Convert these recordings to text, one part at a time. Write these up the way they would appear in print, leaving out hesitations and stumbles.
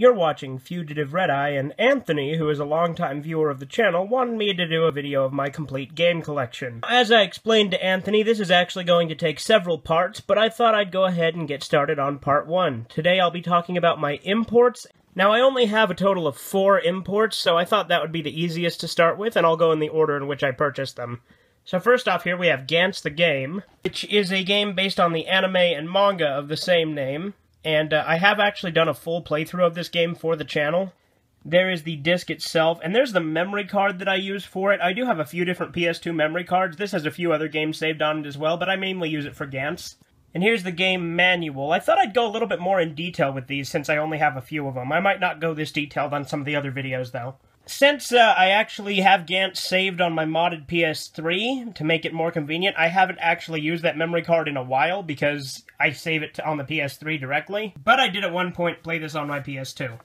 You're watching Fugitive Red-Eye, and Anthony, who is a longtime viewer of the channel, wanted me to do a video of my complete game collection. As I explained to Anthony, this is actually going to take several parts, but I thought I'd go ahead and get started on part 1. Today I'll be talking about my imports. Now, I only have a total of 4 imports, so I thought that would be the easiest to start with, and I'll go in the order in which I purchased them. So first off here we have Gantz the Game, which is a game based on the anime and manga of the same name. And I have actually done a full playthrough of this game for the channel. There is the disc itself, and there's the memory card that I use for it. I do have a few different PS2 memory cards. This has a few other games saved on it as well, but I mainly use it for Gantz. And here's the game manual. I thought I'd go a little bit more in detail with these since I only have a few of them. I might not go this detailed on some of the other videos, though. Since I actually have Gantz saved on my modded PS3 to make it more convenient, I haven't actually used that memory card in a while because I save it on the PS3 directly. But I did at one point play this on my PS2.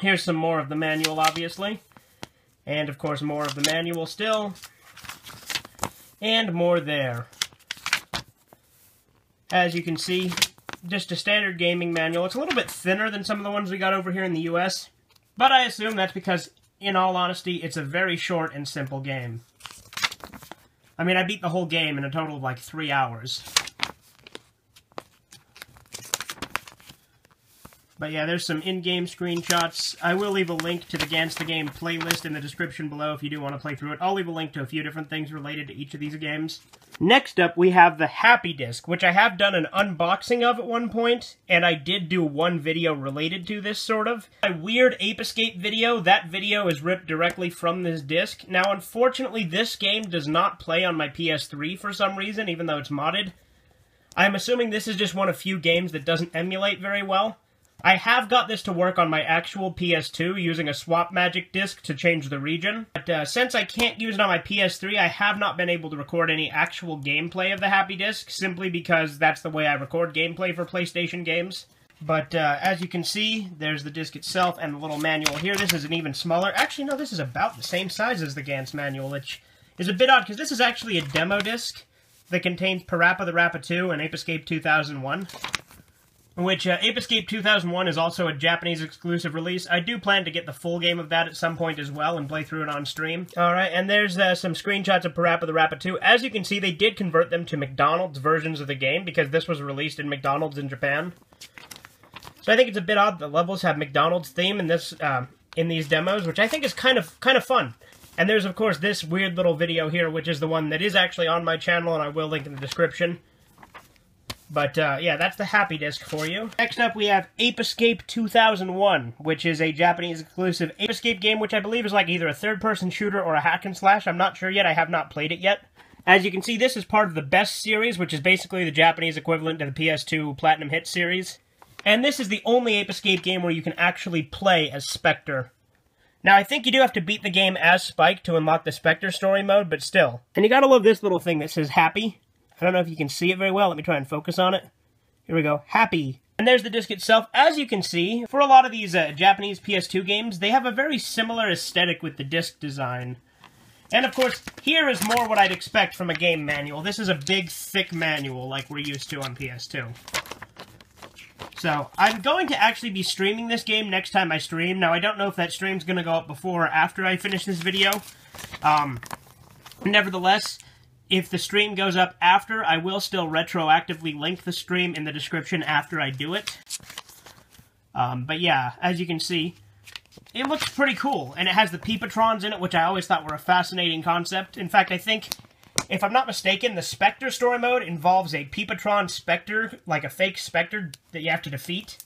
Here's some more of the manual, obviously. And, of course, more of the manual still. And more there. As you can see, just a standard gaming manual. It's a little bit thinner than some of the ones we got over here in the US, but I assume that's because, in all honesty, it's a very short and simple game. I mean, I beat the whole game in a total of like 3 hours. But yeah, there's some in-game screenshots. I will leave a link to the Gantz the Game playlist in the description below if you do want to play through it. I'll leave a link to a few different things related to each of these games. Next up, we have the Happy Disc, which I have done an unboxing of at one point, and I did do one video related to this, sort of. A weird Ape Escape video, that video is ripped directly from this disc. Now, unfortunately, this game does not play on my PS3 for some reason, even though it's modded. I'm assuming this is just one of few games that doesn't emulate very well. I have got this to work on my actual PS2 using a swap magic disc to change the region. But since I can't use it on my PS3, I have not been able to record any actual gameplay of the Happy Disc, simply because that's the way I record gameplay for PlayStation games. But as you can see, there's the disc itself and the little manual here. This is an even smaller. Actually, no, this is about the same size as the Gantz manual, which is a bit odd, because this is actually a demo disc that contains Parappa the Rapper 2 and Ape Escape 2001. Which, Ape Escape 2001 is also a Japanese exclusive release. I do plan to get the full game of that at some point as well and play through it on stream. Alright, and there's some screenshots of Parappa the Rapper 2. As you can see, they did convert them to McDonald's versions of the game because this was released in McDonald's in Japan. So I think it's a bit odd that levels have McDonald's theme in this, in these demos, which I think is kind of fun. And there's, of course, this weird little video here, which is the one that is actually on my channel, and I will link in the description. But, yeah, that's the Happy Disc for you. Next up, we have Ape Escape 2001, which is a Japanese-exclusive Ape Escape game, which I believe is like either a third-person shooter or a hack-and-slash. I'm not sure yet. I have not played it yet. As you can see, this is part of the Best series, which is basically the Japanese equivalent to the PS2 Platinum Hit series. And this is the only Ape Escape game where you can actually play as Spectre. Now, I think you do have to beat the game as Spike to unlock the Spectre story mode, but still. And you gotta love this little thing that says Happy. I don't know if you can see it very well. Let me try and focus on it. Here we go. Happy. And there's the disc itself. As you can see, for a lot of these Japanese PS2 games, they have a very similar aesthetic with the disc design. And of course, here is more what I'd expect from a game manual. This is a big, thick manual like we're used to on PS2. So, I'm going to actually be streaming this game next time I stream. Now, I don't know if that stream's going to go up before or after I finish this video. Nevertheless, if the stream goes up after, I will still retroactively link the stream in the description after I do it. But yeah, as you can see, it looks pretty cool. And it has the Peepatrons in it, which I always thought were a fascinating concept. In fact, I think, if I'm not mistaken, the Spectre story mode involves a Peepatron Spectre, like a fake Spectre that you have to defeat.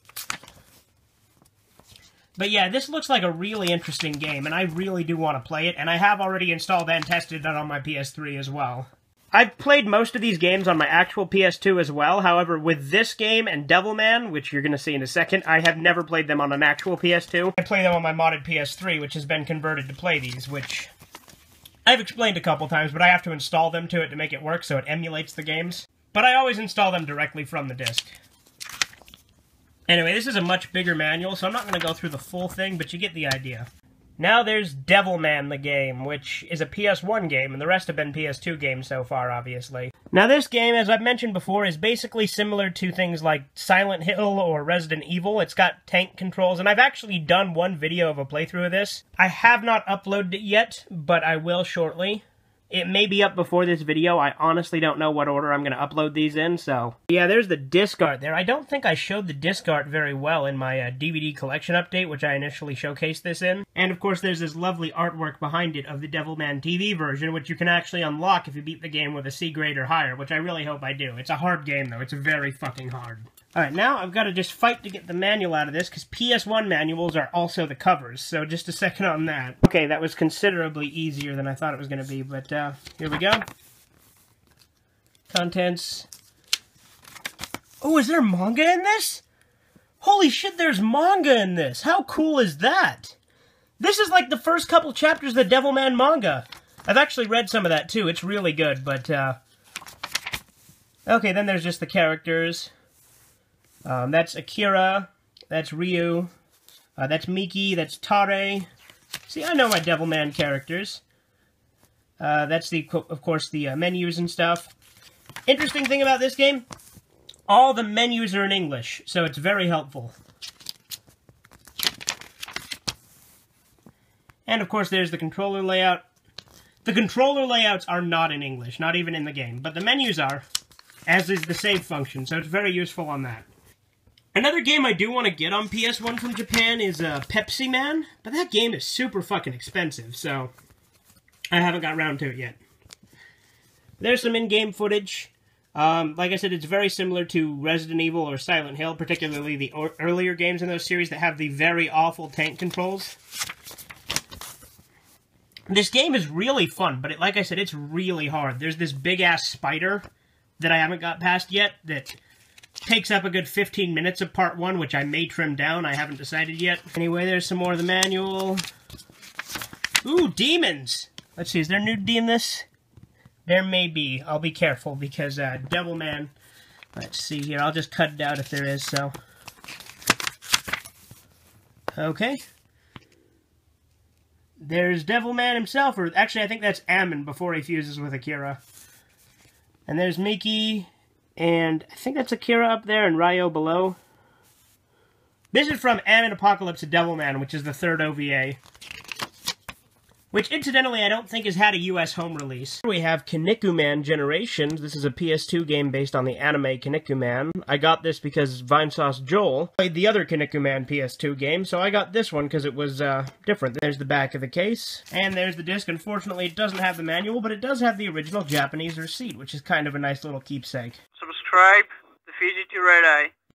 But yeah, this looks like a really interesting game, and I really do want to play it, and I have already installed and tested it on my PS3 as well. I've played most of these games on my actual PS2 as well, however, with this game and Devilman, which you're going to see in a second, I have never played them on an actual PS2. I play them on my modded PS3, which has been converted to play these, which I've explained a couple times, but I have to install them to it to make it work, so it emulates the games. But I always install them directly from the disc. Anyway, this is a much bigger manual, so I'm not going to go through the full thing, but you get the idea. Now there's Devilman the game, which is a PS1 game, and the rest have been PS2 games so far, obviously. Now this game, as I've mentioned before, is basically similar to things like Silent Hill or Resident Evil. It's got tank controls, and I've actually done one video of a playthrough of this. I have not uploaded it yet, but I will shortly. It may be up before this video. I honestly don't know what order I'm going to upload these in, so... Yeah, there's the disc art there. I don't think I showed the disc art very well in my DVD collection update, which I initially showcased this in. And, of course, there's this lovely artwork behind it of the Devilman TV version, which you can actually unlock if you beat the game with a C grade or higher, which I really hope I do. It's a hard game, though. It's very fucking hard. Alright, now I've got to just fight to get the manual out of this, because PS1 manuals are also the covers, so just a second on that. Okay, that was considerably easier than I thought it was going to be, but here we go. Contents. Oh, is there manga in this? Holy shit, there's manga in this! How cool is that? This is like the first couple chapters of the Devilman manga. I've actually read some of that too, it's really good, but okay, then there's just the characters. That's Akira, that's Ryu, that's Miki, that's Tare. See, I know my Devilman characters. That's, of course, the menus and stuff. Interesting thing about this game, all the menus are in English, so it's very helpful. And, of course, there's the controller layout. The controller layouts are not in English, not even in the game, but the menus are, as is the save function, so it's very useful on that. Another game I do want to get on PS1 from Japan is Pepsi Man, but that game is super fucking expensive, so I haven't got around to it yet. There's some in-game footage. Like I said, it's very similar to Resident Evil or Silent Hill, particularly the earlier games in those series that have the very awful tank controls. This game is really fun, but like I said, it's really hard. There's this big-ass spider that I haven't got past yet that takes up a good 15 minutes of part 1, which I may trim down. I haven't decided yet. Anyway, there's some more of the manual. Ooh, demons! Let's see, is there nudity in this? There may be. I'll be careful, because Devilman... Let's see here, I'll just cut it out if there is, so... Okay. There's Devilman himself, or actually I think that's Ammon before he fuses with Akira. And there's Miki... And I think that's Akira up there and Ryo below. This is from Ammon Apocalypse of Devilman, which is the third OVA. Which, incidentally, I don't think has had a US home release. We have Kinnikuman Generations. This is a PS2 game based on the anime Kinnikuman. I got this because Vinesauce Joel played the other Kinnikuman PS2 game, so I got this one because it was different. There's the back of the case. And there's the disc. Unfortunately, it doesn't have the manual, but it does have the original Japanese receipt, which is kind of a nice little keepsake. Subscribe, the Fugitive Red Eye.